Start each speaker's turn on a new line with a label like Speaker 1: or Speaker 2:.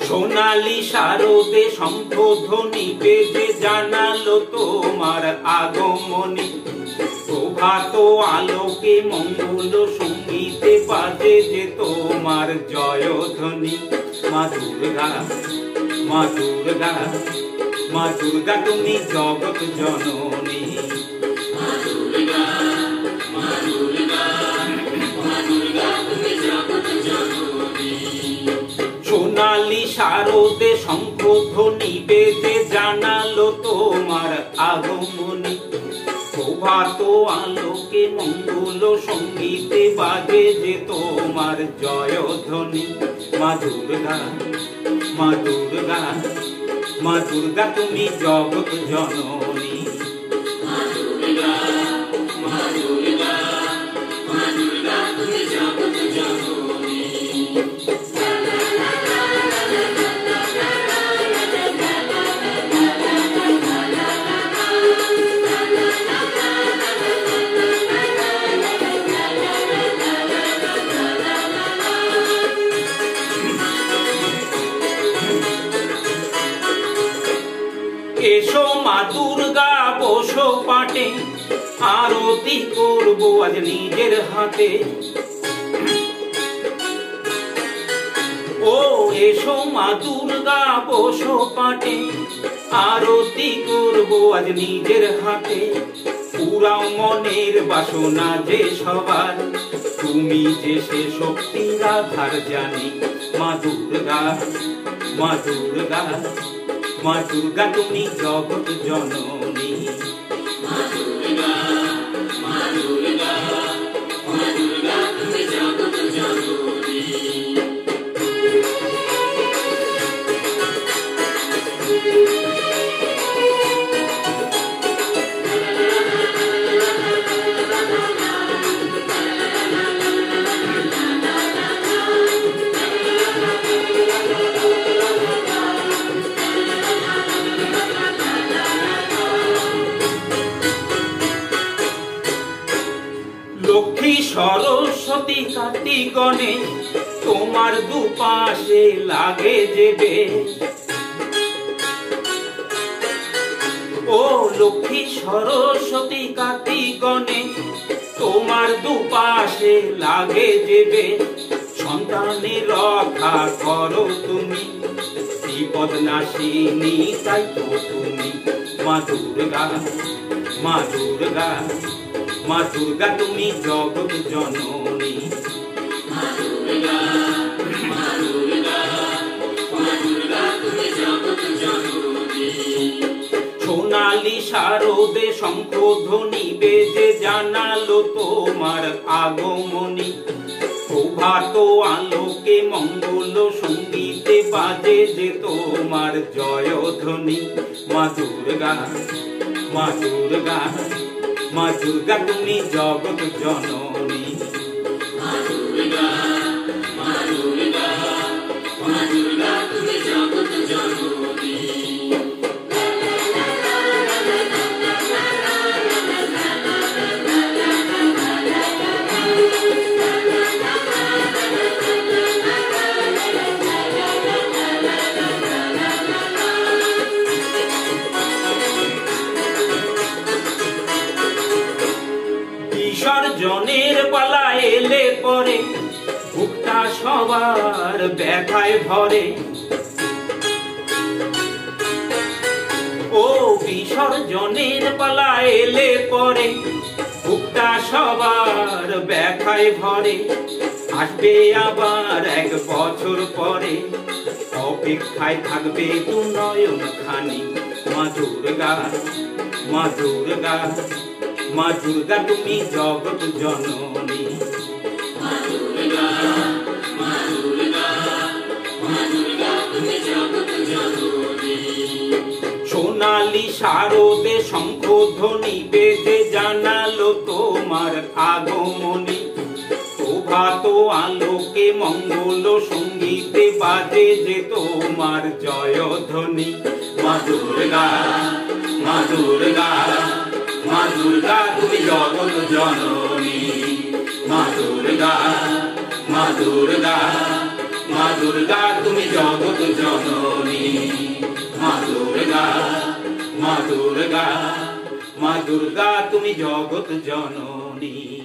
Speaker 1: সোনালি শারদে শঙ্খধ্বনি বেজে জানালো তোমার আগমনী। প্রভাত আলোকে মঙ্গল সঙ্গীতে বাজে যে তোমার জয়ধ্বনি। মা দুর্গা, মা দুর্গা, মা দুর্গা তুমি জগৎ জননী। মা দুর্গা, মা দুর্গা, মা দুর্গা তুমি জগৎ জননী। সোনালি শারদে শঙ্খধ্বনি বেজে জানালো তোমার আগমনী। প্রভাত আলোকে মঙ্গল সঙ্গীতে বাজে যে তোমার জয়ধ্বনি। মা দুর্গা, মা দুর্গা, মা দুর্গা তুমি জগৎ জননী। মা দুর্গা, মা দুর্গা, মা দুর্গা তুমি জগৎ জননী। এসো মা দুর্গা বসো পাটে, আরতি করবো আজ নিজের হাতে। ও এসো মা দুর্গা বসো পাটে, আরতি করবো আজ নিজের হাতে। পুরাও মনের বাসনা যে সবার, তুমি যে সে শক্তির আধার জানি। মা দুর্গা, মা দুর্গা, মা দুর্গা তুমি জগৎ জননী। মা দুর্গা, মা দুর্গা, মা দুর্গা তুমি জগৎ জননী। লক্ষ্মী সরস্বতী কার্তিক গণেশ তোমার দুপাশে লাগে যেবে। ও লক্ষ্মী সরস্বতী কার্তিক গণেশ তোমার দুপাশে লাগে যেবে। সন্তানের রক্ষা করো তুমি, বিপদ নাশিনী তাই তো তুমি। মা দুর্গা, মা দুর্গা, মা দুর্গা তুমি জগৎ জননী। মা দুর্গা, মা দুর্গা, মা দুর্গা তুমি জগৎ জননী। সোনালি শারদে শঙ্খধ্বনি বেজে জানালো তোমার আগমনী। প্রভাত আলোকে মঙ্গল সঙ্গীতে বাজে যে তোমার জয়ধ্বনি। মা দুর্গা, মা দুর্গা, মা দুর্গা তুমি জগৎ জননী। মা দুর্গা, মা দুর্গা, মা দুর্গা তুমি জগৎ জননী। বিসর্জনের পালা এলে পরে বুকটা সবার ব্যথায় ভরে। ও বিসর্জনের পালা এলে পরে বুকটা সবার ব্যথায় ভরে। আসবে আবার এক বছর পরে, অপেক্ষায় থাকবে দু নয়ন খানি। মা দুর্গা, মা দুর্গা, মা দুর্গা তুমি জগৎ জননী। মা দুর্গা, মা দুর্গা, মা দুর্গা তুমি জগৎ জননী। সোনালি শারদে শঙ্খধ্বনি বেজে জানালো তোমার আগমনী। প্রভাত আলোকে মঙ্গল সঙ্গীতে বাজে যে তোমার জয়ধ্বনি। মা দুর্গা, মা দুর্গা, মা দুর্গা তুমি জগৎ জননী। মা দুর্গা, মা দুর্গা, মা দুর্গা তুমি জগৎ জননী। মা দুর্গা, মা দুর্গা, মা দুর্গা তুমি জগৎ জননী।